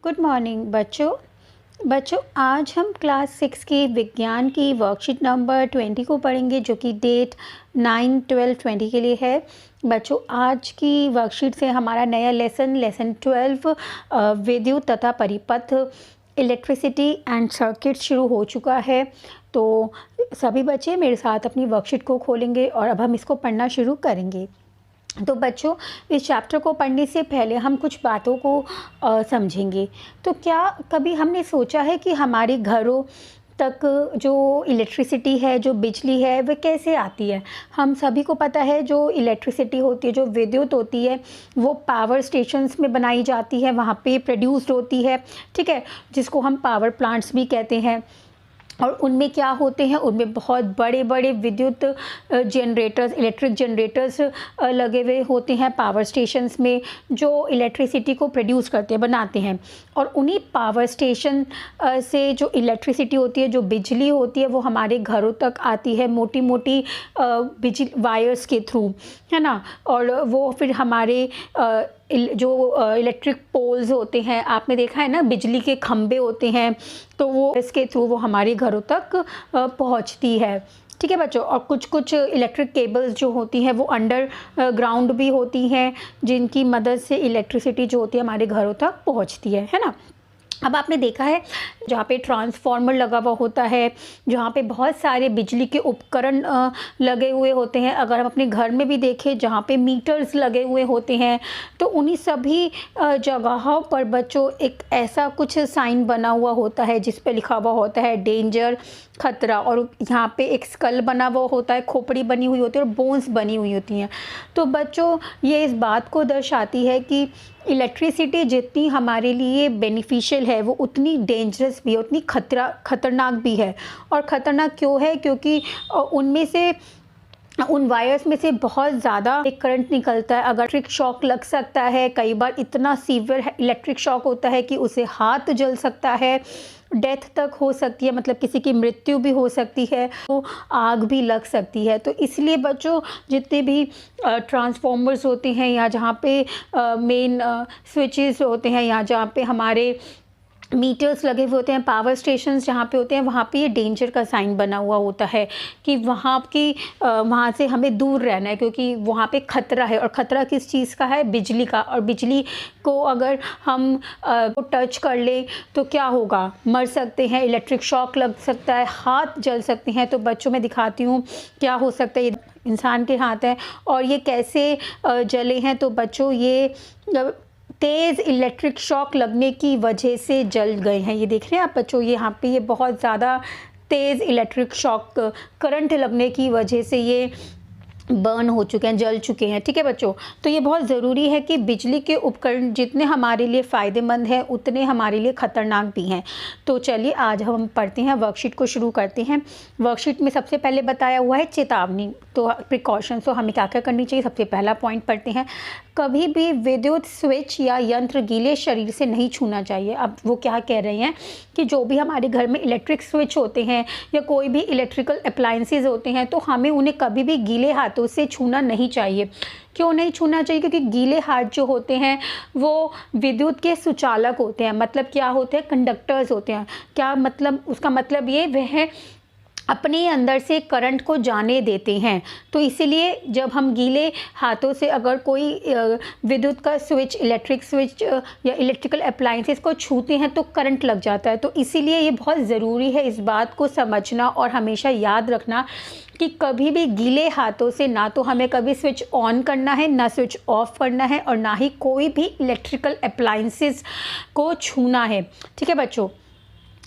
Good morning बच्चों। आज हम क्लास 6 की विज्ञान की वर्कशीट नंबर 20 को पढ़ेंगे, जो कि डेट 9/12/20 के लिए है। बच्चों, आज की वर्कशीट से हमारा नया लेसन 12 विद्युत तथा परिपथ इलेक्ट्रिसिटी एंड सर्किट शुरू हो चुका है। तो सभी बच्चे मेरे साथ अपनी वर्कशीट को खोलेंगे और अब हम इसको पढ़ना शुरू करेंगे। तो बच्चों, इस चैप्टर को पढ़ने से पहले हम कुछ बातों को समझेंगे। तो क्या कभी हमने सोचा है कि हमारे घरों तक जो इलेक्ट्रिसिटी है, जो बिजली है, वह कैसे आती है? हम सभी को पता है जो इलेक्ट्रिसिटी होती है, जो विद्युत होती है, वो पावर स्टेशंस में बनाई जाती है, वहाँ पे प्रोड्यूस्ड होती है, ठीक है, जिसको हम पावर प्लांट्स भी कहते हैं। और उनमें क्या होते हैं, उनमें बहुत बड़े बड़े विद्युत जनरेटर्स, इलेक्ट्रिक जनरेटर्स लगे हुए होते हैं पावर स्टेशंस में, जो इलेक्ट्रिसिटी को प्रोड्यूस करते हैं, बनाते हैं। और उन्हीं पावर स्टेशन से जो इलेक्ट्रिसिटी होती है, जो बिजली होती है, वो हमारे घरों तक आती है मोटी मोटी बिजली वायर्स के थ्रू, है ना। और वो फिर हमारे जो इलेक्ट्रिक पोल्स होते हैं, आपने देखा है ना, बिजली के खंभे होते हैं, तो वो इसके थ्रू वो हमारे घरों तक पहुंचती है, ठीक है बच्चों। और कुछ इलेक्ट्रिक केबल्स जो होती हैं वो अंडर ग्राउंड भी होती हैं, जिनकी मदद से इलेक्ट्रिसिटी जो होती है हमारे घरों तक पहुंचती है ना। अब आपने देखा है जहाँ पे ट्रांसफार्मर लगा हुआ होता है, जहाँ पे बहुत सारे बिजली के उपकरण लगे हुए होते हैं। अगर हम अपने घर में भी देखें, जहाँ पे मीटर्स लगे हुए होते हैं, तो उन्हीं सभी जगहों पर बच्चों एक ऐसा कुछ साइन बना हुआ होता है जिस पे लिखा हुआ होता है डेंजर, खतरा। और यहाँ पे एक स्कल बना हुआ होता है, खोपड़ी बनी हुई होती है और बोन्स बनी हुई होती हैं। तो बच्चों, ये इस बात को दर्शाती है कि इलेक्ट्रिसिटी जितनी हमारे लिए बेनिफिशियल है, वो उतनी डेंजरस भी है, उतनी खतरनाक भी है। और ख़तरनाक क्यों है? क्योंकि उनमें से, उन वायर्स में से बहुत ज़्यादा एक करंट निकलता है। अगर इलेक्ट्रिक शॉक लग सकता है, कई बार इतना सीवियर इलेक्ट्रिक शॉक होता है कि उसे हाथ जल सकता है, डेथ तक हो सकती है, मतलब किसी की मृत्यु भी हो सकती है, तो आग भी लग सकती है। तो इसलिए बच्चों, जितने भी ट्रांसफॉर्मर्स होते हैं, या जहाँ पे मेन स्विचेस होते हैं, या जहाँ पे हमारे मीटर्स लगे हुए होते हैं, पावर स्टेशंस जहाँ पे होते हैं, वहाँ पे ये डेंजर का साइन बना हुआ होता है कि वहाँ से हमें दूर रहना है, क्योंकि वहाँ पे खतरा है। और ख़तरा किस चीज़ का है? बिजली का। और बिजली को अगर हम टच कर लें तो क्या होगा? मर सकते हैं, इलेक्ट्रिक शॉक लग सकता है, हाथ जल सकते हैं। तो बच्चों, मैं दिखाती हूँ क्या हो सकता है। ये इंसान के हाथ है और ये कैसे जले हैं। तो बच्चों, ये तेज़ इलेक्ट्रिक शॉक लगने की वजह से जल गए हैं। ये देख रहे हैं आप बच्चों, ये यहाँ पे ये बहुत ज़्यादा तेज़ इलेक्ट्रिक शॉक करंट लगने की वजह से ये बर्न हो चुके हैं, जल चुके हैं, ठीक है बच्चों। तो ये बहुत ज़रूरी है कि बिजली के उपकरण जितने हमारे लिए फ़ायदेमंद हैं, उतने हमारे लिए ख़तरनाक भी हैं। तो चलिए आज हम पढ़ते हैं, वर्कशीट को शुरू करते हैं। वर्कशीट में सबसे पहले बताया हुआ है चेतावनी, तो प्रिकॉशंस। तो हमें क्या क्या करनी चाहिए? सबसे पहला पॉइंट पढ़ते हैं, कभी भी विद्युत स्विच या यंत्र गीले शरीर से नहीं छूना चाहिए। अब वो क्या कह रहे हैं कि जो भी हमारे घर में इलेक्ट्रिक स्विच होते हैं या कोई भी इलेक्ट्रिकल अप्लायंसेस होते हैं, तो हमें उन्हें कभी भी गीले हाथों से छूना नहीं चाहिए। क्यों नहीं छूना चाहिए? क्योंकि गीले हाथ जो होते हैं वो विद्युत के सुचालक होते हैं। मतलब क्या होते हैं? कंडक्टर्स होते हैं। क्या मतलब? उसका मतलब ये वह अपने अंदर से करंट को जाने देते हैं। तो इसीलिए जब हम गीले हाथों से अगर कोई विद्युत का स्विच, इलेक्ट्रिक स्विच या इलेक्ट्रिकल अप्लायंसेस को छूते हैं तो करंट लग जाता है। तो इसीलिए ये बहुत ज़रूरी है इस बात को समझना और हमेशा याद रखना कि कभी भी गीले हाथों से ना तो हमें कभी स्विच ऑन करना है, ना स्विच ऑफ करना है, और ना ही कोई भी इलेक्ट्रिकल अप्लायंसेस को छूना है, ठीक है बच्चों।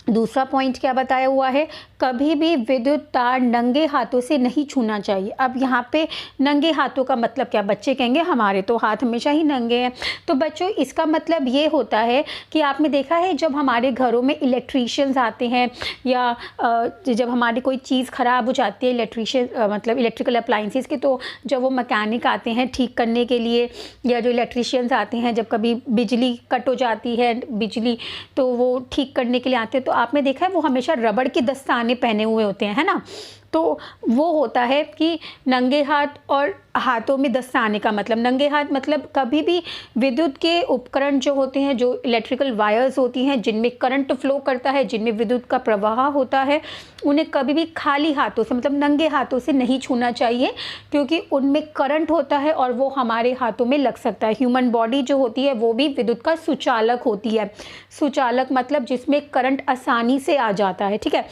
दूसरा पॉइंट क्या बताया हुआ है? कभी भी विद्युत तार नंगे हाथों से नहीं छूना चाहिए। अब यहाँ पे नंगे हाथों का मतलब क्या? बच्चे कहेंगे हमारे तो हाथ हमेशा ही नंगे हैं। तो बच्चों, इसका मतलब ये होता है कि आपने देखा है जब हमारे घरों में इलेक्ट्रीशियंस आते हैं, या जब हमारी कोई चीज़ ख़राब हो जाती है मतलब इलेक्ट्रिकल अप्लायंसेस के, तो जब वो मैकेनिक आते हैं ठीक करने के लिए, या जो इलेक्ट्रीशियंस आते हैं जब कभी बिजली कट हो जाती है, बिजली तो वो ठीक करने के लिए आते हैं, तो आपने देखा है वो हमेशा रबड़ के दस्ताने पहने हुए होते हैं, है ना। तो वो होता है कि नंगे हाथ और हाथों में दस्ताने का मतलब, नंगे हाथ मतलब कभी भी विद्युत के उपकरण जो होते हैं, जो इलेक्ट्रिकल वायर्स होती हैं जिनमें करंट फ्लो करता है, जिनमें विद्युत का प्रवाह होता है, उन्हें कभी भी खाली हाथों से मतलब नंगे हाथों से नहीं छूना चाहिए, क्योंकि उनमें करंट होता है और वो हमारे हाथों में लग सकता है। ह्यूमन बॉडी जो होती है वो भी विद्युत का सुचालक होती है। सुचालक मतलब जिसमें करंट आसानी से आ जाता है, ठीक है।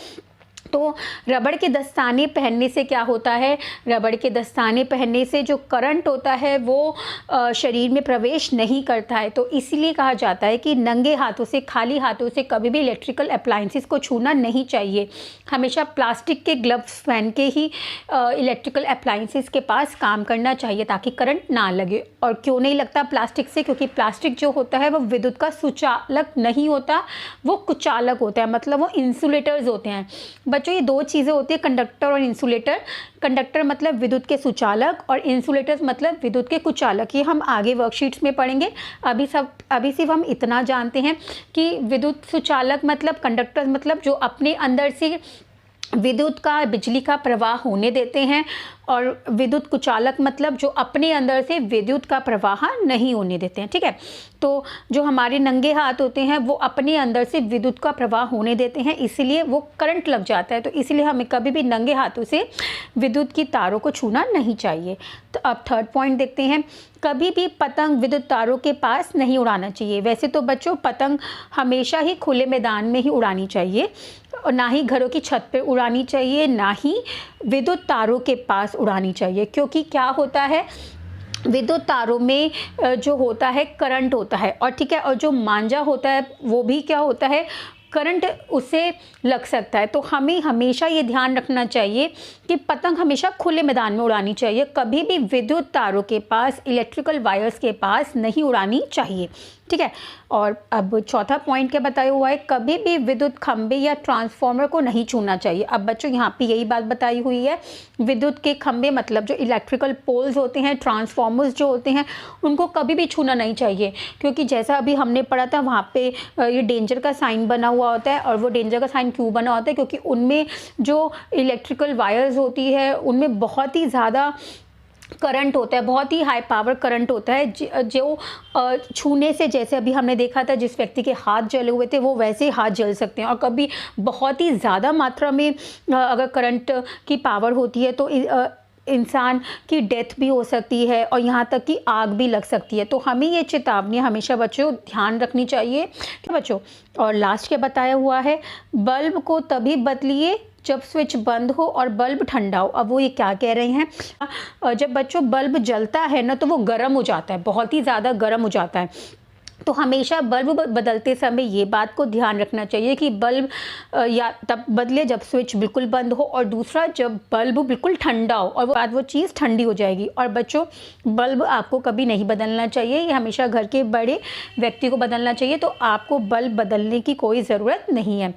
तो रबड़ के दस्ताने पहनने से क्या होता है, रबड़ के दस्ताने पहनने से जो करंट होता है वो शरीर में प्रवेश नहीं करता है। तो इसीलिए कहा जाता है कि नंगे हाथों से, खाली हाथों से कभी भी इलेक्ट्रिकल अप्लायंसेस को छूना नहीं चाहिए। हमेशा प्लास्टिक के ग्लव्स पहन के ही इलेक्ट्रिकल अप्लायंसेस के पास काम करना चाहिए ताकि करंट ना लगे। और क्यों नहीं लगता प्लास्टिक से, क्योंकि प्लास्टिक जो होता है वो विद्युत का सुचालक नहीं होता, वो कुचालक होता है, मतलब वो इंसुलेटर्स होते हैं। बच्चों ये दो चीज़ें होती है, कंडक्टर और इंसुलेटर। कंडक्टर मतलब विद्युत के सुचालक और इंसुलेटर्स मतलब विद्युत के कुचालक। ये हम आगे वर्कशीट्स में पढ़ेंगे। अभी सिर्फ हम इतना जानते हैं कि विद्युत सुचालक मतलब, कंडक्टर मतलब जो अपने अंदर से विद्युत का, बिजली का प्रवाह होने देते हैं, और विद्युत कुचालक मतलब जो अपने अंदर से विद्युत का प्रवाह नहीं होने देते हैं, ठीक है। तो जो हमारे नंगे हाथ होते हैं वो अपने अंदर से विद्युत का प्रवाह होने देते हैं, इसीलिए वो करंट लग जाता है। तो इसीलिए हमें कभी भी नंगे हाथों से विद्युत की तारों को छूना नहीं चाहिए। तो अब थर्ड पॉइंट देखते हैं, कभी भी पतंग विद्युत तारों के पास नहीं उड़ाना चाहिए। वैसे तो बच्चों पतंग हमेशा ही खुले मैदान में ही उड़ानी चाहिए, और ना ही घरों की छत पे उड़ानी चाहिए, ना ही विद्युत तारों के पास उड़ानी चाहिए। क्योंकि क्या होता है, विद्युत तारों में जो होता है करंट होता है, और ठीक है, और जो मांझा होता है वो भी क्या होता है, करंट उसे लग सकता है। तो हमें हमेशा ये ध्यान रखना चाहिए कि पतंग हमेशा खुले मैदान में उड़ानी चाहिए, कभी भी विद्युत तारों के पास, इलेक्ट्रिकल वायर्स के पास नहीं उड़ानी चाहिए, ठीक है। और अब चौथा पॉइंट क्या बताया हुआ है, कभी भी विद्युत खंभे या ट्रांसफार्मर को नहीं छूना चाहिए। अब बच्चों यहाँ पे यही बात बताई हुई है, विद्युत के खंभे मतलब जो इलेक्ट्रिकल पोल्स होते हैं, ट्रांसफार्मर्स जो होते हैं, उनको कभी भी छूना नहीं चाहिए, क्योंकि जैसा अभी हमने पढ़ा था वहाँ पे ये डेंजर का साइन बना हुआ होता है। और वो डेंजर का साइन क्यों बना होता है, क्योंकि उनमें जो इलेक्ट्रिकल वायर्स होती है उनमें बहुत ही ज़्यादा करंट होता है, बहुत ही हाई पावर करंट होता है, जो छूने से, जैसे अभी हमने देखा था जिस व्यक्ति के हाथ जले हुए थे वो वैसे ही हाथ जल सकते हैं। और कभी बहुत ही ज़्यादा मात्रा में अगर करंट की पावर होती है तो इंसान की डेथ भी हो सकती है, और यहाँ तक कि आग भी लग सकती है। तो हमें ये चेतावनी हमेशा बच्चों ध्यान रखनी चाहिए, क्या बच्चों। और लास्ट क्या बताया हुआ है, बल्ब को तभी बदलिए जब स्विच बंद हो और बल्ब ठंडा हो। अब वो ये क्या कह रहे हैं, जब बच्चों बल्ब जलता है ना तो वो गर्म हो जाता है, बहुत ही ज़्यादा गर्म हो जाता है। तो हमेशा बल्ब बदलते समय ये बात को ध्यान रखना चाहिए कि बल्ब या तब बदले जब स्विच बिल्कुल बंद हो, और दूसरा जब बल्ब बिल्कुल ठंडा हो, और बाद वो चीज़ ठंडी हो जाएगी। और बच्चों बल्ब आपको कभी नहीं बदलना चाहिए, ये हमेशा घर के बड़े व्यक्ति को बदलना चाहिए। तो आपको बल्ब बदलने की कोई ज़रूरत नहीं है।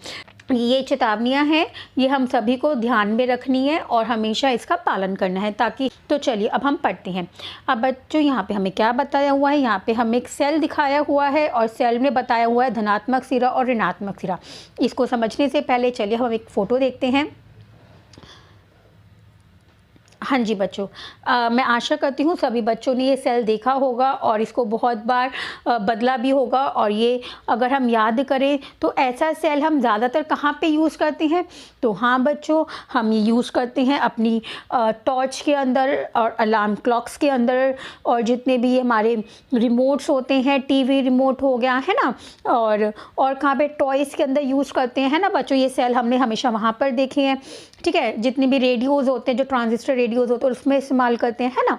ये चेतावनियां हैं, ये हम सभी को ध्यान में रखनी है और हमेशा इसका पालन करना है, ताकि। तो चलिए अब हम पढ़ते हैं। अब बच्चों यहाँ पे हमें क्या बताया हुआ है, यहाँ पे हमें एक सेल दिखाया हुआ है और सेल में बताया हुआ है धनात्मक सिरा और ऋणात्मक सिरा। इसको समझने से पहले चलिए हम एक फ़ोटो देखते हैं। हाँ जी बच्चों, मैं आशा करती हूँ सभी बच्चों ने ये सेल देखा होगा और इसको बहुत बार बदला भी होगा। और ये अगर हम याद करें तो ऐसा सेल हम ज़्यादातर कहाँ पे यूज़ करते हैं, तो हाँ बच्चों हम ये यूज़ करते हैं अपनी टॉर्च के अंदर और अलार्म क्लॉक्स के अंदर, और जितने भी हमारे रिमोट्स होते हैं, टीवी रिमोट हो गया है ना, और कहाँ पे टॉयज़ के अंदर यूज़ करते हैं, है ना बच्चों। ये सेल हमने हमेशा वहाँ पर देखे हैं, ठीक है। जितने भी रेडियोज़ होते हैं, जो ट्रांजिस्टर रेडियोज़ होते हैं उसमें इस्तेमाल करते हैं, है ना।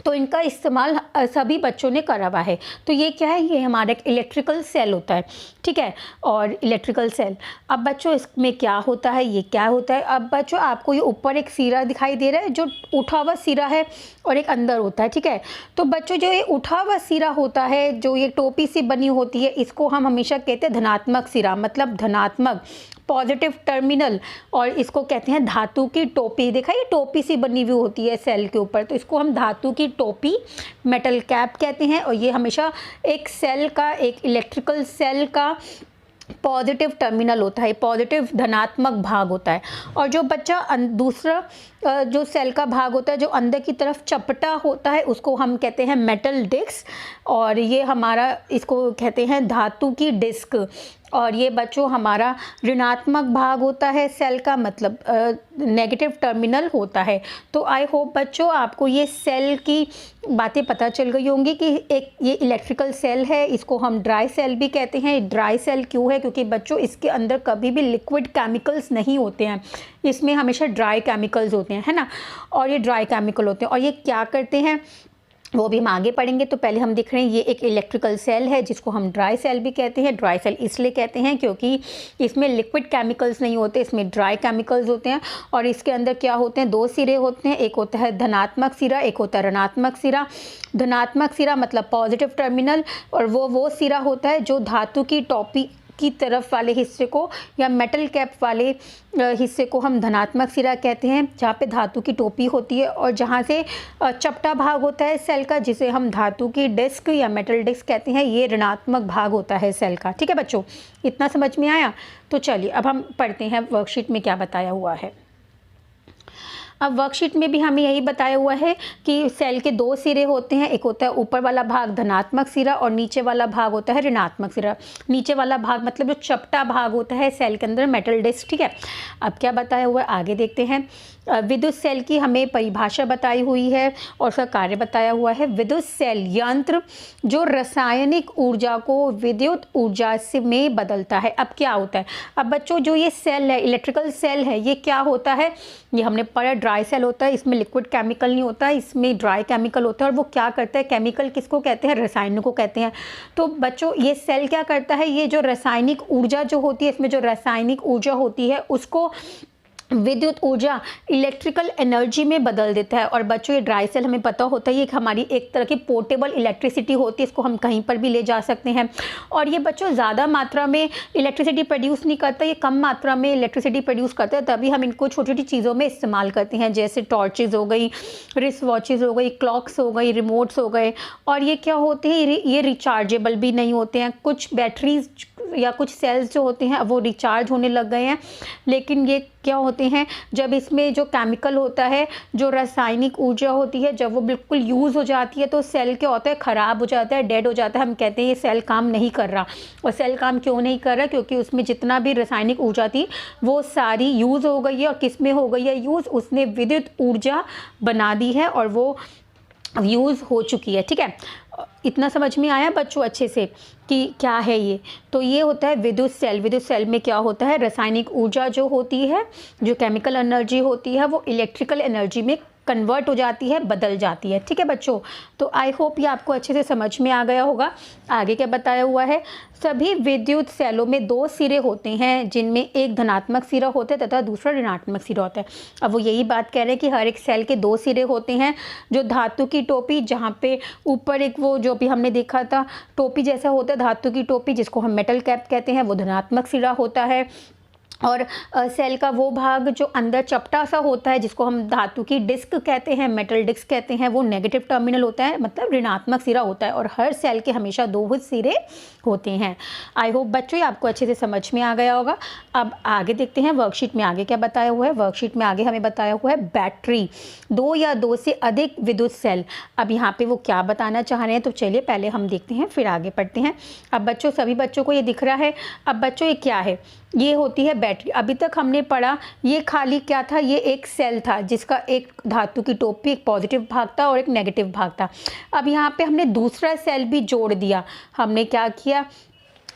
तो इनका इस्तेमाल सभी बच्चों ने करा हुआ है। तो ये क्या है, ये हमारा एक इलेक्ट्रिकल सेल होता है, ठीक है। और इलेक्ट्रिकल सेल, अब बच्चों इसमें क्या होता है, ये क्या होता है। अब बच्चों आपको ये ऊपर एक सिरा दिखाई दे रहा है जो उठा हुआ सिरा है, और एक अंदर होता है, ठीक है। तो बच्चों जो ये उठा हुआ सिरा होता है, जो ये टोपी सी बनी होती है, इसको हम हमेशा कहते हैं धनात्मक सिरा, मतलब धनात्मक, पॉजिटिव टर्मिनल। और इसको कहते हैं धातु की टोपी। देखा, ये टोपी सी बनी हुई होती है सेल के ऊपर, तो इसको हम धातु की टोपी, मेटल कैप कहते हैं। और ये हमेशा एक सेल का, एक इलेक्ट्रिकल सेल का पॉजिटिव टर्मिनल होता है, पॉजिटिव धनात्मक भाग होता है। और जो बच्चा दूसरा जो सेल का भाग होता है जो अंदर की तरफ चपटा होता है उसको हम कहते हैं मेटल डिस्क, और ये हमारा इसको कहते हैं धातु की डिस्क। और ये बच्चों हमारा ऋणात्मक भाग होता है सेल का, मतलब नेगेटिव टर्मिनल होता है। तो आई होप बच्चों आपको ये सेल की बातें पता चल गई होंगी कि एक ये इलेक्ट्रिकल सेल है, इसको हम ड्राई सेल भी कहते हैं। ड्राई सेल क्यों है? क्योंकि बच्चों इसके अंदर कभी भी लिक्विड केमिकल्स नहीं होते हैं, इसमें हमेशा ड्राई केमिकल्स होते हैं, है ना। और ये ड्राई केमिकल होते हैं और ये क्या करते हैं वो भी हम आगे पढ़ेंगे। तो पहले हम देख रहे हैं ये एक इलेक्ट्रिकल सेल है जिसको हम ड्राई सेल भी कहते हैं। ड्राई सेल इसलिए कहते हैं क्योंकि इसमें लिक्विड केमिकल्स नहीं होते, इसमें ड्राई केमिकल्स होते हैं। और इसके अंदर क्या होते हैं, दो सिरे होते हैं, एक होता है धनात्मक सिरा, एक होता है ऋणात्मक सिरा। धनात्मक सिरा मतलब पॉजिटिव टर्मिनल, और वो सिरा होता है जो धातु की टोपी की तरफ वाले हिस्से को या मेटल कैप वाले हिस्से को हम धनात्मक सिरा कहते हैं, जहाँ पे धातु की टोपी होती है। और जहाँ से चपटा भाग होता है सेल का जिसे हम धातु की डिस्क या मेटल डिस्क कहते हैं, ये ऋणात्मक भाग होता है सेल का। ठीक है बच्चों, इतना समझ में आया? तो चलिए अब हम पढ़ते हैं वर्कशीट में क्या बताया हुआ है। अब वर्कशीट में भी हमें यही बताया हुआ है कि सेल के दो सिरे होते हैं, एक होता है ऊपर वाला भाग धनात्मक सिरा और नीचे वाला भाग होता है ऋणात्मक सिरा। नीचे वाला भाग मतलब जो चपटा भाग होता है सेल के अंदर मेटल डिस्क। ठीक है, अब क्या बताया हुआ है आगे देखते हैं। विद्युत सेल की हमें परिभाषा बताई हुई है और उसका कार्य बताया हुआ है। विद्युत सेल यंत्र जो रासायनिक ऊर्जा को विद्युत ऊर्जा से में बदलता है। अब क्या होता है, अब बच्चों जो ये सेल है इलेक्ट्रिकल सेल है, ये क्या होता है, ये हमने पढ़ा ड्राई सेल होता है, इसमें लिक्विड केमिकल नहीं होता, इसमें ड्राई केमिकल होता है। और वो क्या करता है, केमिकल किसको कहते हैं, रसायनों को कहते हैं। तो बच्चों ये सेल क्या करता है, ये जो रासायनिक ऊर्जा जो होती है, इसमें जो रासायनिक ऊर्जा होती है उसको विद्युत ऊर्जा इलेक्ट्रिकल एनर्जी में बदल देता है। और बच्चों ये ड्राई सेल हमें पता होता है ये हमारी एक तरह की पोर्टेबल इलेक्ट्रिसिटी होती है, इसको हम कहीं पर भी ले जा सकते हैं। और ये बच्चों ज़्यादा मात्रा में इलेक्ट्रिसिटी प्रोड्यूस नहीं करता, ये कम मात्रा में इलेक्ट्रिसिटी प्रोड्यूस करता है, तभी हम इनको छोटी छोटी चीज़ों में इस्तेमाल करते हैं, जैसे टॉर्चेज़ हो गई, रिस्ट वॉचेज़ हो गई, क्लॉक्स हो गई, रिमोट्स हो गए। और ये क्या होते हैं, ये रिचार्जेबल भी नहीं होते हैं। कुछ बैटरीज या कुछ सेल्स जो होते हैं वो रिचार्ज होने लग गए हैं, लेकिन ये क्या होते हैं, जब इसमें जो केमिकल होता है, जो रासायनिक ऊर्जा होती है, जब वो बिल्कुल यूज़ हो जाती है तो सेल क्या होता है, ख़राब हो जाता है, डेड हो जाता है। हम कहते हैं ये सेल काम नहीं कर रहा। और सेल काम क्यों नहीं कर रहा, क्योंकि उसमें जितना भी रासायनिक ऊर्जा थी वो सारी यूज़ हो गई है। और किस में हो गई है यूज़, उसने विद्युत ऊर्जा बना दी है और वो यूज़ हो चुकी है। ठीक है, इतना समझ में आया बच्चों अच्छे से कि क्या है ये। तो ये होता है विद्युत सेल। विद्युत सेल में क्या होता है, रासायनिक ऊर्जा जो होती है, जो केमिकल एनर्जी होती है, वो इलेक्ट्रिकल एनर्जी में कन्वर्ट हो जाती है, बदल जाती है। ठीक है बच्चों, तो आई होप ये आपको अच्छे से समझ में आ गया होगा। आगे क्या बताया हुआ है, सभी विद्युत सेलों में दो सिरे होते हैं, जिनमें एक धनात्मक सिरा होता है तथा दूसरा ऋणात्मक सिरा होता है। अब वो यही बात कह रहे हैं कि हर एक सेल के दो सिरे होते हैं, जो धातु की टोपी, जहाँ पे ऊपर एक वो जो भी हमने देखा था टोपी जैसा होता है, धातु की टोपी जिसको हम मेटल कैप कहते हैं, वो धनात्मक सिरा होता है। और सेल का वो भाग जो अंदर चपटा सा होता है, जिसको हम धातु की डिस्क कहते हैं, मेटल डिस्क कहते हैं, वो नेगेटिव टर्मिनल होता है, मतलब ऋणात्मक सिरा होता है। और हर सेल के हमेशा दो ही सिरे होते हैं। आई होप बच्चों ये आपको अच्छे से समझ में आ गया होगा। अब आगे देखते हैं वर्कशीट में आगे क्या बताया हुआ है। वर्कशीट में आगे हमें बताया हुआ है बैटरी, दो या दो से अधिक विद्युत सेल। अब यहाँ पे वो क्या बताना चाह रहे हैं, तो चलिए पहले हम देखते हैं फिर आगे पढ़ते हैं। अब बच्चों सभी बच्चों को ये दिख रहा है। अब बच्चों ये क्या है, ये होती है बैटरी। अभी तक हमने पढ़ा ये खाली क्या था, ये एक सेल था जिसका एक धातु की टोपी, एक पॉजिटिव भाग था और एक नेगेटिव भाग था। अब यहाँ पे हमने दूसरा सेल भी जोड़ दिया। हमने क्या किया,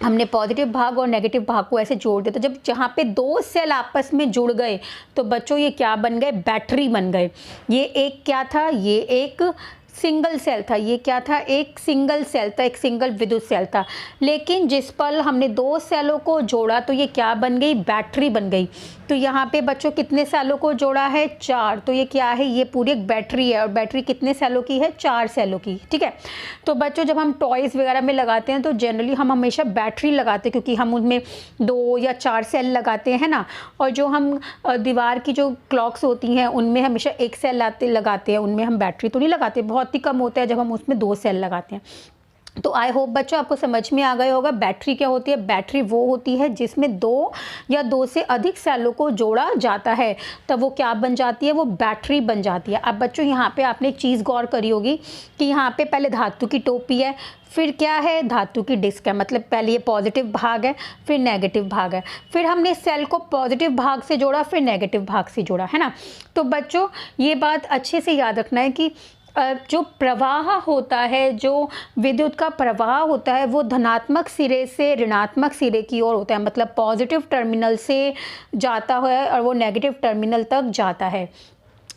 हमने पॉजिटिव भाग और नेगेटिव भाग को ऐसे जोड़ दिया। तो जब जहाँ पे दो सेल आपस में जुड़ गए तो बच्चों ये क्या बन गए, बैटरी बन गए। ये एक क्या था, ये एक सिंगल सेल था। ये क्या था, एक सिंगल सेल था, एक सिंगल विद्युत सेल था। लेकिन जिस पल हमने दो सेलों को जोड़ा तो ये क्या बन गई, बैटरी बन गई। तो यहाँ पे बच्चों कितने सेलों को जोड़ा है, चार। तो ये क्या है, ये पूरी एक बैटरी है। और बैटरी कितने सेलों की है, चार सेलों की। ठीक है, तो बच्चों जब हम टॉयज़ वगैरह में लगाते हैं तो जनरली हम हमेशा बैटरी लगाते हैं, क्योंकि हम उनमें दो या चार सेल लगाते हैं ना। और जो हम दीवार की जो क्लॉक्स होती हैं उनमें हमेशा एक सेल लगाते हैं, उनमें हम बैटरी तो नहीं लगाते, बहुत ही कम होता है जब हम उसमें दो सेल लगाते हैं। तो आई होप बच्चों आपको समझ में आ गया होगा बैटरी क्या होती है। बैटरी वो होती है जिसमें दो या दो से अधिक सेलों को जोड़ा जाता है, तब वो क्या बन जाती है, वो बैटरी बन जाती है। अब बच्चों यहाँ पे आपने एक चीज़ गौर करी होगी कि यहाँ पे पहले धातु की टोपी है, फिर क्या है, धातु की डिस्क है। मतलब पहले ये पॉजिटिव भाग है, फिर नेगेटिव भाग है, फिर हमने सेल को पॉजिटिव भाग से जोड़ा, फिर नेगेटिव भाग से जोड़ा, है ना। तो बच्चों ये बात अच्छे से याद रखना है कि जो प्रवाह होता है, जो विद्युत का प्रवाह होता है, वो धनात्मक सिरे से ऋणात्मक सिरे की ओर होता है। मतलब पॉजिटिव टर्मिनल से जाता है और वो नेगेटिव टर्मिनल तक जाता है।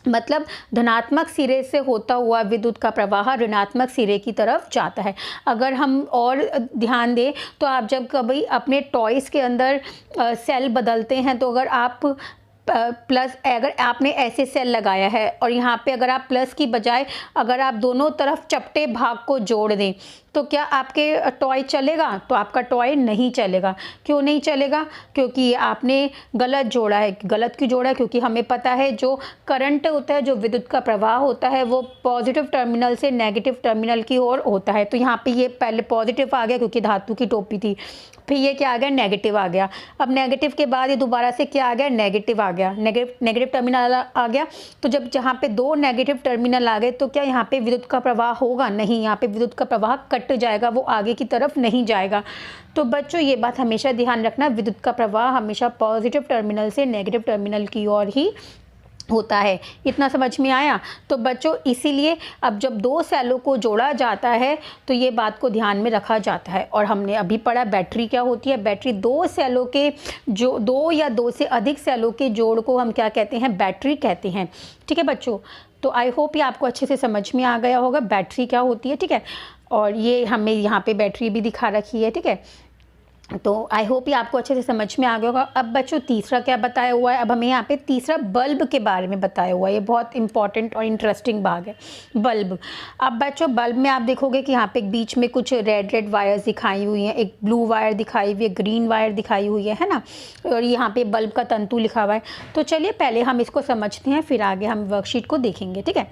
मतलब धनात्मक सिरे से होता हुआ विद्युत का प्रवाह ऋणात्मक सिरे की तरफ जाता है। अगर हम और ध्यान दें तो आप जब कभी अपने टॉयज़ के अंदर सेल बदलते हैं, तो अगर आप प्लस, अगर आपने ऐसे सेल लगाया है और यहाँ पे अगर आप प्लस की बजाय अगर आप दोनों तरफ चपटे भाग को जोड़ दें, तो क्या आपके टॉय चलेगा? तो आपका टॉय नहीं चलेगा। क्यों नहीं चलेगा? क्योंकि आपने गलत जोड़ा है। गलत क्यों जोड़ा है? क्योंकि हमें पता है जो करंट होता है, जो विद्युत का प्रवाह होता है, वो पॉजिटिव टर्मिनल से नेगेटिव टर्मिनल की ओर होता है। तो यहाँ पे ये पहले पॉजिटिव आ गया क्योंकि धातु की टोपी थी, फिर ये क्या आ गया, नेगेटिव आ गया। अब नेगेटिव के बाद ये दोबारा से क्या आ गया, नेगेटिव आ गया। नेगेटिव टर्मिनल आ गया। तो जब जहाँ पे दो नेगेटिव टर्मिनल आ गए, तो क्या यहाँ पे विद्युत का प्रवाह होगा? नहीं, यहाँ पे विद्युत का प्रवाह कट जाएगा, वो आगे की तरफ नहीं जाएगा। तो बच्चों ये बात हमेशा ध्यान रखना, विद्युत का प्रवाह हमेशा पॉजिटिव टर्मिनल से नेगेटिव टर्मिनल की ओर ही होता है। इतना समझ में आया? तो बच्चों इसीलिए अब जब दो सेलों को जोड़ा जाता है तो ये बात को ध्यान में रखा जाता है। और हमने अभी पढ़ा बैटरी क्या होती है। बैटरी दो सेलों के जो दो या दो से अधिक सेलों के जोड़ को हम क्या कहते हैं, बैटरी कहते हैं। ठीक है बच्चों, तो आई होप ये आपको अच्छे से समझ में आ गया होगा बैटरी क्या होती है। ठीक है, और ये हमें यहाँ पे बैटरी भी दिखा रखी है। ठीक है, तो आई होप ये आपको अच्छे से समझ में आ गया होगा। अब बच्चों तीसरा क्या बताया हुआ है, अब हमें यहाँ पे तीसरा बल्ब के बारे में बताया हुआ है। ये बहुत इंपॉर्टेंट और इंटरेस्टिंग भाग है, बल्ब। अब बच्चों बल्ब में आप देखोगे कि यहाँ पे एक बीच में कुछ रेड वायर्स दिखाई हुई हैं, एक ब्लू वायर दिखाई हुई है, ग्रीन वायर दिखाई हुई है ना, और यहाँ पे बल्ब का तंतु लिखा हुआ है। तो चलिए पहले हम इसको समझते हैं, फिर आगे हम वर्कशीट को देखेंगे। ठीक है,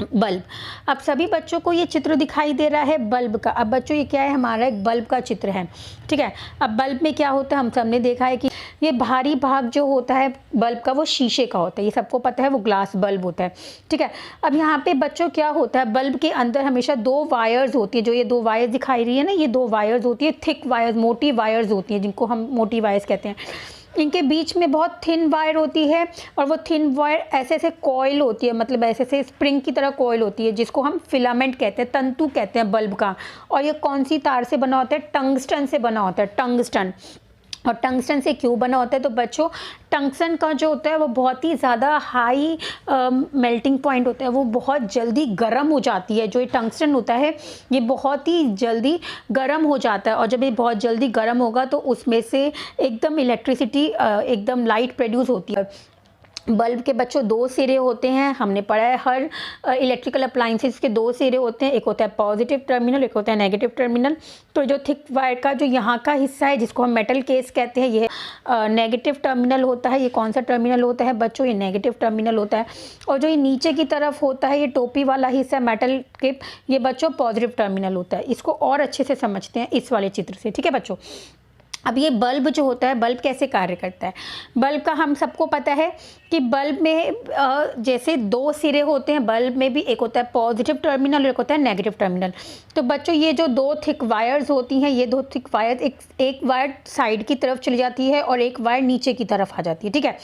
बल्ब। अब सभी बच्चों को ये चित्र दिखाई दे रहा है बल्ब का। अब बच्चों ये क्या है, हमारा एक बल्ब का चित्र है। ठीक है, अब बल्ब में क्या होता है, हम सबने देखा है कि ये बाहरी भाग जो होता है बल्ब का वो शीशे का होता है, ये सबको पता है, वो ग्लास बल्ब होता है। ठीक है, अब यहाँ पे बच्चों क्या होता है, बल्ब के अंदर हमेशा दो वायर्स होती है। जो ये दो वायर्स दिखाई रही है ना, ये दो वायर्स होती है, थिक वायर्स, मोटी वायर्स होती हैं, जिनको हम मोटी वायर्स कहते हैं। इनके बीच में बहुत थिन वायर होती है, और वो थिन वायर ऐसे ऐसे कॉइल होती है, मतलब ऐसे ऐसे स्प्रिंग की तरह कॉइल होती है, जिसको हम फिलामेंट कहते हैं, तंतु कहते हैं बल्ब का। और ये कौन सी तार से बना होता है, टंगस्टन से बना होता है, टंगस्टन। और टंगस्टन से क्यों बना होता है, तो बच्चों टंगस्टन का जो होता है वो बहुत ही ज़्यादा हाई मेल्टिंग पॉइंट होता है, वो बहुत जल्दी गर्म हो जाती है। जो ये टंगस्टन होता है ये बहुत ही जल्दी गर्म हो जाता है, और जब ये बहुत जल्दी गर्म होगा तो उसमें से एकदम इलेक्ट्रिसिटी, एकदम लाइट प्रोड्यूस होती है। बल्ब के बच्चों दो सिरे होते हैं, हमने पढ़ा है हर इलेक्ट्रिकल अप्लाइंसेस के दो सिरे होते हैं, एक होता है पॉजिटिव टर्मिनल, एक होता है नेगेटिव टर्मिनल। तो जो थिक वायर का जो यहाँ का हिस्सा है, जिसको हम मेटल केस कहते हैं, ये नेगेटिव टर्मिनल होता है। ये कौन सा टर्मिनल होता है बच्चों, ये नेगेटिव टर्मिनल होता है। और जो ये नीचे की तरफ होता है, ये टोपी वाला हिस्सा मेटल के, ये बच्चों पॉजिटिव टर्मिनल होता है। इसको और अच्छे से समझते हैं इस वाले चित्र से। ठीक है बच्चों, अब ये बल्ब जो होता है, बल्ब कैसे कार्य करता है। बल्ब का हम सबको पता है कि बल्ब में जैसे दो सिरे होते हैं, बल्ब में भी एक होता है पॉजिटिव टर्मिनल और एक होता है नेगेटिव टर्मिनल। तो बच्चों ये जो दो थिक वायर्स होती हैं, ये दो थिक वायर, एक वायर साइड की तरफ चली जाती है और एक वायर नीचे की तरफ आ जाती है। ठीक है,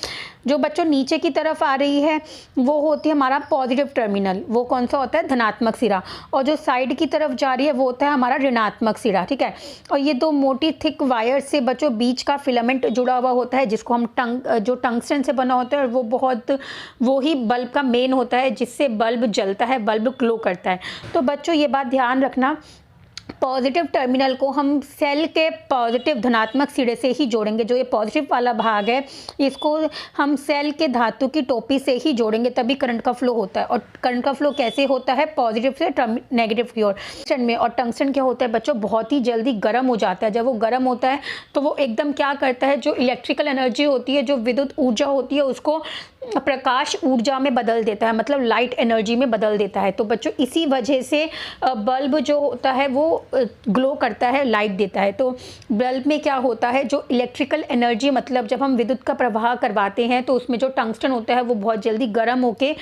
जो बच्चों नीचे की तरफ आ रही है वो होती है हमारा पॉजिटिव टर्मिनल, वो कौन सा होता है, धनात्मक सिरा। और जो साइड की तरफ जा रही है वो होता है हमारा ऋणात्मक सिरा। ठीक है, और ये दो मोटी थिक वायर से बच्चों बीच का फिलामेंट जुड़ा हुआ होता है, जिसको हम जो टंगस्टन से बना होता है, और वो ही बल्ब का मेन होता है, जिससे बल्ब जलता है, बल्ब ग्लो करता है। तो बच्चों ये बात ध्यान रखना, पॉजिटिव टर्मिनल को हम सेल के पॉजिटिव धनात्मक सिरे से ही जोड़ेंगे। जो ये पॉजिटिव वाला भाग है, इसको हम सेल के धातु की टोपी से ही जोड़ेंगे, तभी करंट का फ्लो होता है। और करंट का फ्लो कैसे होता है, पॉजिटिव से नेगेटिव की ओर टंगस्टन में। और टंगस्टन क्या होता है बच्चों, बहुत ही जल्दी गर्म हो जाता है। जब वो गर्म होता है तो वो एकदम क्या करता है, जो इलेक्ट्रिकल एनर्जी होती है, जो विद्युत ऊर्जा होती है, उसको प्रकाश ऊर्जा में बदल देता है, मतलब लाइट एनर्जी में बदल देता है। तो बच्चों इसी वजह से बल्ब जो होता है वो ग्लो करता है, लाइट देता है। तो बल्ब में क्या होता है, जो इलेक्ट्रिकल एनर्जी, मतलब जब हम विद्युत का प्रवाह करवाते हैं तो उसमें जो टंगस्टन होता है वो बहुत जल्दी गर्म होके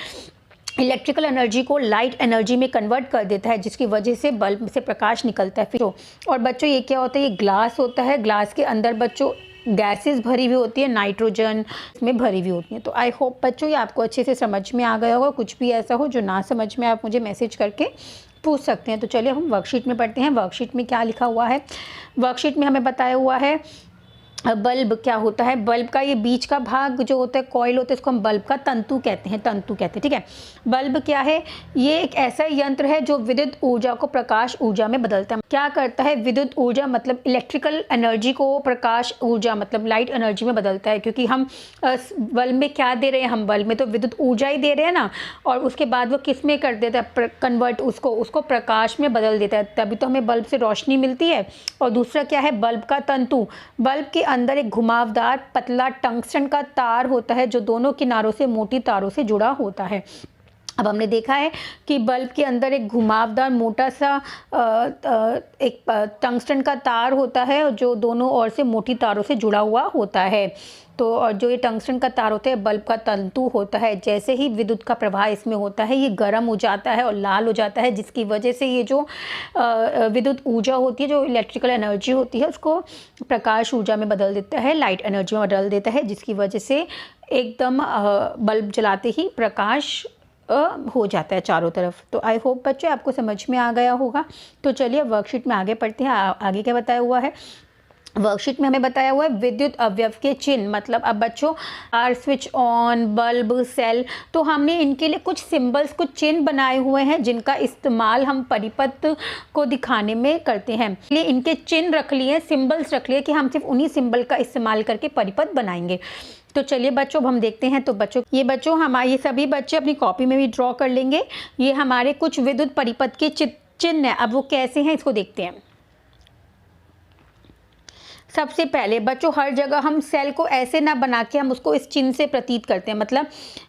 इलेक्ट्रिकल एनर्जी को लाइट एनर्जी में कन्वर्ट कर देता है, जिसकी वजह से बल्ब से प्रकाश निकलता है। फिर और बच्चों ये क्या होता है, ये ग्लास होता है, ग्लास के अंदर बच्चों गैसेस भरी हुई होती है, नाइट्रोजन में भरी हुई होती है। तो आई होप बच्चों ये आपको अच्छे से समझ में आ गया होगा। कुछ भी ऐसा हो जो ना समझ में, आप मुझे मैसेज करके पूछ सकते हैं। तो चलिए हम वर्कशीट में पढ़ते हैं। वर्कशीट में क्या लिखा हुआ है, वर्कशीट में हमें बताया हुआ है बल्ब क्या होता है। बल्ब का ये बीच का भाग जो होता है, कॉइल होता है, इसको हम बल्ब का तंतु कहते हैं, तंतु कहते हैं, ठीक है। बल्ब क्या है, ये एक ऐसा यंत्र है जो विद्युत ऊर्जा को प्रकाश ऊर्जा में बदलता है। क्या करता है, विद्युत ऊर्जा मतलब इलेक्ट्रिकल एनर्जी को प्रकाश ऊर्जा मतलब लाइट एनर्जी में बदलता है। क्योंकि हम बल्ब में क्या दे रहे हैं, हम बल्ब में तो विद्युत ऊर्जा ही दे रहे हैं ना, और उसके बाद वो किस में कर देता है, कन्वर्ट, उसको प्रकाश में बदल देता है, तभी तो हमें बल्ब से रोशनी मिलती है। और दूसरा क्या है, बल्ब का तंतु, बल्ब के अंदर एक घुमावदार पतला टंगस्टन का तार होता है जो दोनों किनारों से मोटी तारों से जुड़ा होता है। अब हमने देखा है कि बल्ब के अंदर एक घुमावदार मोटा सा एक टंगस्टन का तार होता है जो दोनों ओर से मोटी तारों से जुड़ा हुआ होता है। तो और जो ये टंगस्टन का तार होता है, बल्ब का तंतु होता है, जैसे ही विद्युत का प्रवाह इसमें होता है ये गर्म हो जाता है और लाल हो जाता है, जिसकी वजह से ये जो विद्युत ऊर्जा होती है, जो इलेक्ट्रिकल एनर्जी होती है, उसको प्रकाश ऊर्जा में बदल देता है, लाइट एनर्जी में बदल देता है, जिसकी वजह से एकदम बल्ब जलाते ही प्रकाश हो जाता है चारों तरफ। तो आई होप बच्चों आपको समझ में आ गया होगा। तो चलिए वर्कशीट में आगे पढ़ते हैं। आगे क्या बताया हुआ है, वर्कशीट में हमें बताया हुआ है विद्युत अवयव के चिन्ह। मतलब अब बच्चों आर स्विच ऑन, बल्ब, सेल, तो हमने इनके लिए कुछ सिंबल्स, कुछ चिन्ह बनाए हुए हैं जिनका इस्तेमाल हम परिपथ को दिखाने में करते हैं। इसलिए इनके चिन्ह रख लिए, सिंबल्स रख लिए कि हम सिर्फ उन्हीं सिंबल का इस्तेमाल करके परिपथ बनाएंगे। तो चलिए बच्चों हम देखते हैं। तो बच्चों ये हमारे सभी बच्चे अपनी कॉपी में भी ड्रॉ कर लेंगे। ये हमारे कुछ विद्युत परिपथ के चिन्ह हैं। अब वो कैसे हैं इसको देखते हैं। सबसे पहले बच्चों हर जगह हम सेल को ऐसे ना बना के हम उसको इस चिन्ह से प्रतीत करते हैं। मतलब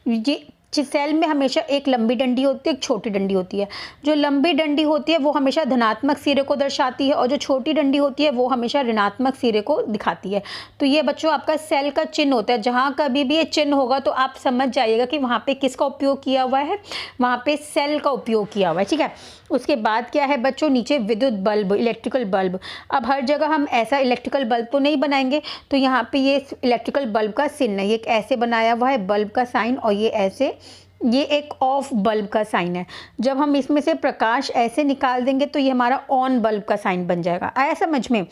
ये सेल में हमेशा एक लंबी डंडी होती है, एक छोटी डंडी होती है। जो लंबी डंडी होती है वो हमेशा धनात्मक सिरे को दर्शाती है और जो छोटी डंडी होती है वो हमेशा ऋणात्मक सिरे को दिखाती है। तो ये बच्चों आपका सेल का चिन्ह होता है। जहाँ कभी भी ये चिन्ह होगा तो आप समझ जाइएगा कि वहाँ पे किसका उपयोग किया हुआ है, वहाँ पे सेल का उपयोग किया हुआ है, ठीक है। उसके बाद क्या है बच्चों, नीचे विद्युत बल्ब, इलेक्ट्रिकल बल्ब। अब हर जगह हम ऐसा इलेक्ट्रिकल बल्ब तो नहीं बनाएंगे, तो यहाँ पे ये इलेक्ट्रिकल बल्ब का चिन्ह है, ये ऐसे बनाया हुआ है बल्ब का साइन, और ये ऐसे, ये एक ऑफ बल्ब का साइन है। जब हम इसमें से प्रकाश ऐसे निकाल देंगे तो ये हमारा ऑन बल्ब का साइन बन जाएगा। आया समझ में।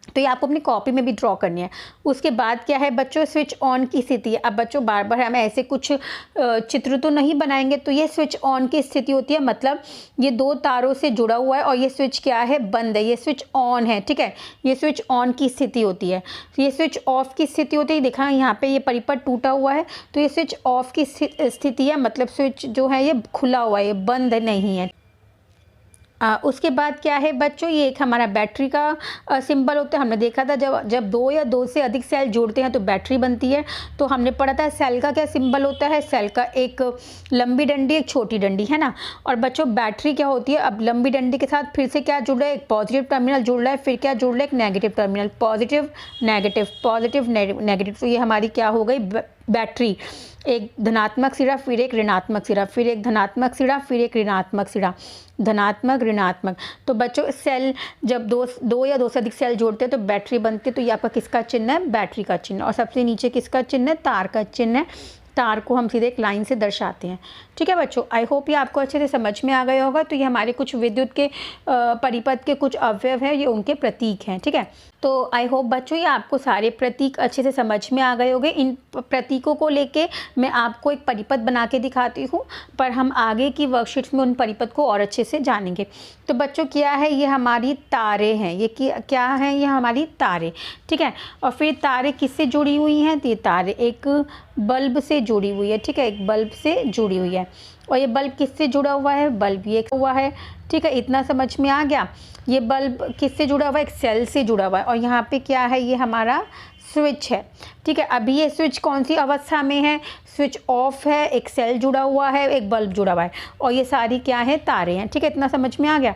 तो ये आपको अपनी कॉपी में भी ड्रॉ करनी है। उसके बाद क्या है बच्चों, स्विच ऑन की स्थिति। अब बच्चों बार बार हम ऐसे कुछ चित्र तो नहीं बनाएंगे, तो ये स्विच ऑन की स्थिति होती है। मतलब ये दो तारों से जुड़ा हुआ है और ये स्विच क्या है, बंद है, ये स्विच ऑन है, ठीक है। ये स्विच ऑन की स्थिति होती है। ये स्विच ऑफ की स्थिति होती है। देखा यहाँ पे ये परिपथ टूटा हुआ है, तो ये स्विच ऑफ की स्थिति है, मतलब स्विच जो है ये खुला हुआ है, ये बंद नहीं है। उसके बाद क्या है बच्चों, ये एक हमारा बैटरी का सिंबल होता है। हमने देखा था जब दो या दो से अधिक सेल जोड़ते हैं तो बैटरी बनती है। तो हमने पढ़ा था सेल का क्या सिंबल होता है, सेल का एक लंबी डंडी, एक छोटी डंडी, है ना। और बच्चों बैटरी क्या होती है, अब लंबी डंडी के साथ फिर से क्या जुड़ रहा है, एक पॉजिटिव टर्मिनल जुड़ रहा है, फिर क्या जुड़ रहा है, एक negative terminal, positive negative, positive negative. तो ये हमारी क्या हो गई बैटरी, एक धनात्मक सिरा, फिर एक ऋणात्मक सिरा, फिर एक धनात्मक सिरा, फिर एक ऋणात्मक सिरा, धनात्मक ऋणात्मक। तो बच्चों सेल जब दो या दो से अधिक सेल जोड़ते हैं तो बैटरी बनती है। तो ये आपका किसका चिन्ह है, बैटरी का चिन्ह। और सबसे नीचे किसका चिन्ह है, तार का चिन्ह है। तार को हम सीधे एक लाइन से दर्शाते हैं, ठीक है बच्चों। आई होप ये आपको अच्छे से समझ में आ गया होगा। तो ये हमारे कुछ विद्युत के परिपथ के कुछ अवयव हैं, ये उनके प्रतीक हैं, ठीक है। तो आई होप बच्चों ये आपको सारे प्रतीक अच्छे से समझ में आ गए होंगे। इन प्रतीकों को लेके मैं आपको एक परिपथ बना के दिखाती हूँ, पर हम आगे की वर्कशीट्स में उन परिपथ को और अच्छे से जानेंगे। तो बच्चों क्या है, ये हमारी तारें हैं। ये क्या है, ये हमारी तारें, ठीक है। और फिर तारें किससे जुड़ी हुई हैं, तो ये तारें एक बल्ब से जुड़ी हुई है, ठीक है, एक बल्ब से जुड़ी हुई है। और ये बल्ब किससे जुड़ा हुआ है? बल्ब ये हुआ है, ठीक है, इतना समझ में आ गया। ये बल्ब किससे जुड़ा हुआ है? एक सेल से जुड़ा हुआ है। और यहाँ पे क्या है? ये हमारा स्विच है, ठीक है। अभी ये स्विच कौन सी अवस्था में है? स्विच ऑफ है, एक सेल जुड़ा हुआ है, एक बल्ब जुड़ा हुआ है, और ये सारी क्या है? तारे हैं, ठीक है। इतना समझ में आ गया?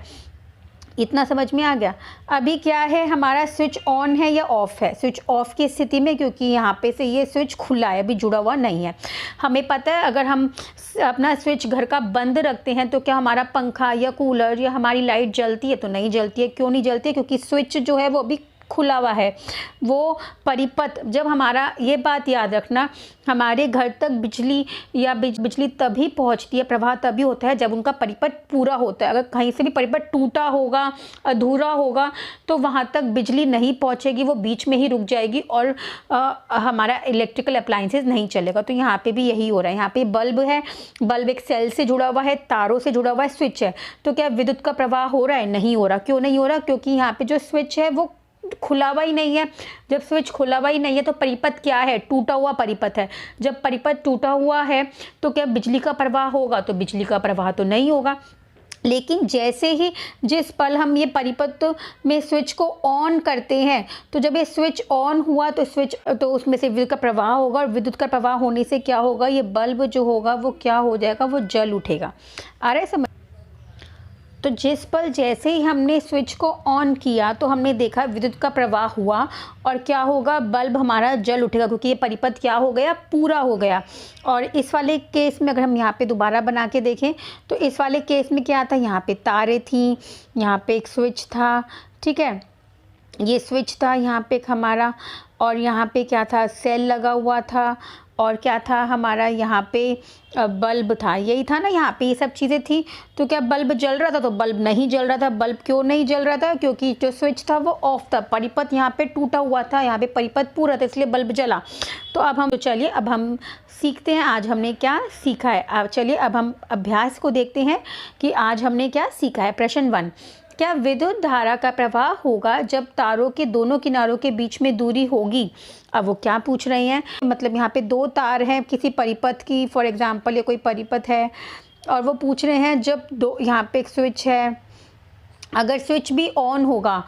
इतना समझ में आ गया। अभी क्या है? हमारा स्विच ऑन है या ऑफ है? स्विच ऑफ की स्थिति में, क्योंकि यहाँ पे से ये स्विच खुला है, अभी जुड़ा हुआ नहीं है। हमें पता है अगर हम अपना स्विच घर का बंद रखते हैं तो क्या हमारा पंखा या कूलर या हमारी लाइट जलती है? तो नहीं जलती है। क्यों नहीं जलती है? क्योंकि स्विच जो है वो अभी खुला हुआ है, वो परिपथ। जब हमारा, ये बात याद रखना, हमारे घर तक बिजली या बिजली तभी पहुंचती है, प्रवाह तभी होता है जब उनका परिपथ पूरा होता है। अगर कहीं से भी परिपथ टूटा होगा, अधूरा होगा, तो वहां तक बिजली नहीं पहुंचेगी, वो बीच में ही रुक जाएगी और हमारा इलेक्ट्रिकल अप्लायंसेस नहीं चलेगा। तो यहाँ पे भी यही हो रहा है। यहाँ पे बल्ब है, बल्ब एक सेल से जुड़ा हुआ है, तारों से जुड़ा हुआ है, स्विच है। तो क्या विद्युत का प्रवाह हो रहा है? नहीं हो रहा। क्यों नहीं हो रहा? क्योंकि यहाँ पे जो स्विच है वो खुला हुआ ही नहीं है। जब स्विच खुला हुआ ही नहीं है तो परिपथ क्या है? टूटा हुआ परिपथ है। जब परिपथ टूटा हुआ है तो क्या बिजली का प्रवाह होगा? तो बिजली का प्रवाह तो नहीं होगा। लेकिन जैसे ही, जिस पल हम ये परिपथ में स्विच को ऑन करते हैं, तो जब ये स्विच ऑन हुआ तो उसमें से विद्युत का प्रवाह होगा, और विद्युत का प्रवाह होने से क्या होगा? ये बल्ब जो होगा वो क्या हो जाएगा? वो जल उठेगा। आ रहा है समझ? तो जिस पल जैसे ही हमने स्विच को ऑन किया तो हमने देखा विद्युत का प्रवाह हुआ, और क्या होगा? बल्ब हमारा जल उठेगा, क्योंकि ये परिपथ क्या हो गया? पूरा हो गया। और इस वाले केस में अगर हम यहाँ पे दोबारा बना के देखें तो इस वाले केस में क्या था? यहाँ पे तारे थी, यहाँ पे एक स्विच था, ठीक है, ये स्विच था यहाँ पे एक हमारा, और यहाँ पे क्या था? सेल लगा हुआ था, और क्या था हमारा? यहाँ पे बल्ब था, यही था ना, यहाँ पे ये सब चीज़ें थी। तो क्या बल्ब जल रहा था? तो बल्ब नहीं जल रहा था। बल्ब क्यों नहीं जल रहा था? क्योंकि जो स्विच था वो ऑफ था, परिपथ यहाँ पे टूटा हुआ था, यहाँ पे परिपथ पूरा था, इसलिए बल्ब जला। तो चलिए अब हम सीखते हैं आज हमने क्या सीखा है। अब चलिए अब हम अभ्यास को देखते हैं कि आज हमने क्या सीखा है। प्रश्न 1, क्या विद्युत धारा का प्रवाह होगा जब तारों के दोनों किनारों के बीच में दूरी होगी? अब वो क्या पूछ रहे हैं, मतलब यहाँ पे दो तार हैं किसी परिपथ की, फॉर एग्जांपल ये कोई परिपथ है, और वो पूछ रहे हैं जब दो, यहाँ पे एक स्विच है, अगर स्विच भी ऑन होगा,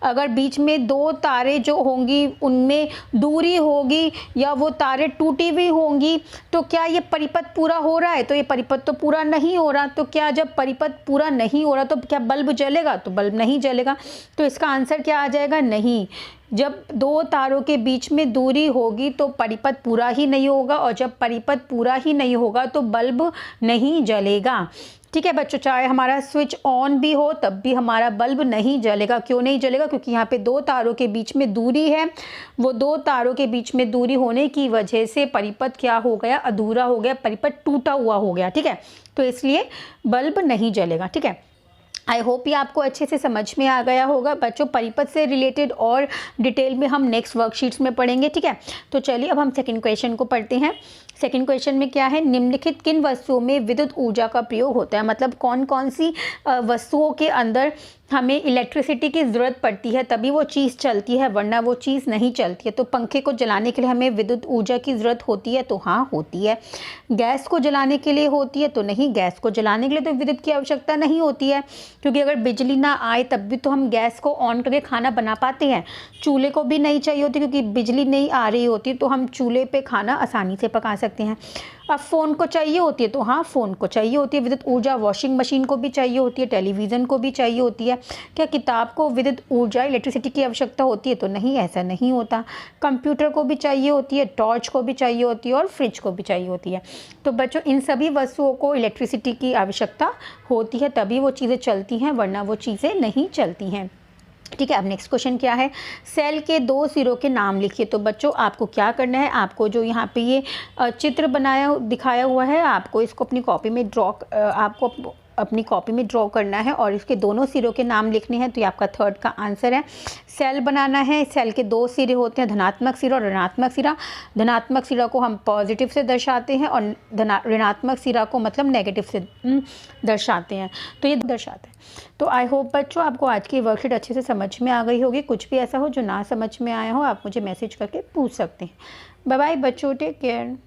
अगर बीच में दो तारे जो होंगी उनमें दूरी होगी, या वो तारे टूटी हुई होंगी, तो क्या ये परिपथ पूरा हो रहा है? तो ये परिपथ तो पूरा नहीं हो रहा। तो क्या जब परिपथ पूरा नहीं हो रहा तो क्या बल्ब जलेगा? तो बल्ब नहीं जलेगा। तो इसका आंसर क्या आ जाएगा? नहीं। जब दो तारों के बीच में दूरी होगी तो परिपथ पूरा ही नहीं होगा, और जब परिपथ पूरा ही नहीं होगा तो बल्ब नहीं जलेगा। ठीक है बच्चों, चाहे हमारा स्विच ऑन भी हो तब भी हमारा बल्ब नहीं जलेगा। क्यों नहीं जलेगा? क्योंकि यहाँ पे दो तारों के बीच में दूरी है, वो दो तारों के बीच में दूरी होने की वजह से परिपथ क्या हो गया? अधूरा हो गया, परिपथ टूटा हुआ हो गया। ठीक है, तो इसलिए बल्ब नहीं जलेगा। ठीक है, आई होप ये आपको अच्छे से समझ में आ गया होगा बच्चों। परिपथ से रिलेटेड और डिटेल में हम नेक्स्ट वर्कशीट्स में पढ़ेंगे। ठीक है, तो चलिए अब हम सेकंड क्वेश्चन को पढ़ते हैं। सेकंड क्वेश्चन में क्या है? निम्नलिखित किन वस्तुओं में विद्युत ऊर्जा का प्रयोग होता है? मतलब कौन कौन सी वस्तुओं के अंदर हमें इलेक्ट्रिसिटी की ज़रूरत पड़ती है तभी वो चीज़ चलती है, वरना वो चीज़ नहीं चलती है। तो पंखे को जलाने के लिए हमें विद्युत ऊर्जा की ज़रूरत होती है, तो हाँ होती है। गैस को जलाने के लिए होती है, तो नहीं, गैस को जलाने के लिए तो विद्युत की आवश्यकता नहीं होती है, क्योंकि अगर बिजली ना आए तब भी तो हम गैस को ऑन करके खाना बना पाते हैं। चूल्हे को भी नहीं चाहिए होती, क्योंकि बिजली नहीं आ रही होती तो हम चूल्हे पे खाना आसानी से पका सकते हैं। अब फ़ोन को चाहिए होती है, तो हाँ फ़ोन को चाहिए होती है विद्युत ऊर्जा। वॉशिंग मशीन को भी चाहिए होती है, टेलीविज़न को भी चाहिए होती है। क्या किताब को विद्युत ऊर्जा, इलेक्ट्रिसिटी की आवश्यकता होती है? तो नहीं, ऐसा नहीं होता। कंप्यूटर को भी चाहिए होती है, टॉर्च को भी चाहिए होती है, और फ्रिज को भी चाहिए होती है। तो बच्चों इन सभी वस्तुओं को इलेक्ट्रिसिटी की आवश्यकता होती है, तभी वो चीज़ें चलती हैं, वरना वो चीज़ें नहीं चलती हैं। ठीक है, अब नेक्स्ट क्वेश्चन क्या है? सेल के दो सिरों के नाम लिखिए। तो बच्चों आपको क्या करना है? आपको जो यहाँ पे ये चित्र दिखाया हुआ है, आपको इसको अपनी कॉपी में आपको अपनी कॉपी में ड्रॉ करना है और इसके दोनों सिरों के नाम लिखने हैं। तो ये आपका थर्ड का आंसर है। सेल बनाना है, सेल के दो सिरे होते हैं, धनात्मक सिरा और ऋणात्मक सिरा। धनात्मक सिरा को हम पॉजिटिव से दर्शाते हैं और ऋणात्मक सिरा को मतलब नेगेटिव से दर्शाते हैं। तो ये दर्शाते हैं। तो आई होप बच्चों आपको आज की वर्कशीट अच्छे से समझ में आ गई होगी। कुछ भी ऐसा हो जो ना समझ में आया हो आप मुझे मैसेज करके पूछ सकते हैं। बाय बाय बच्चों, टेक केयर।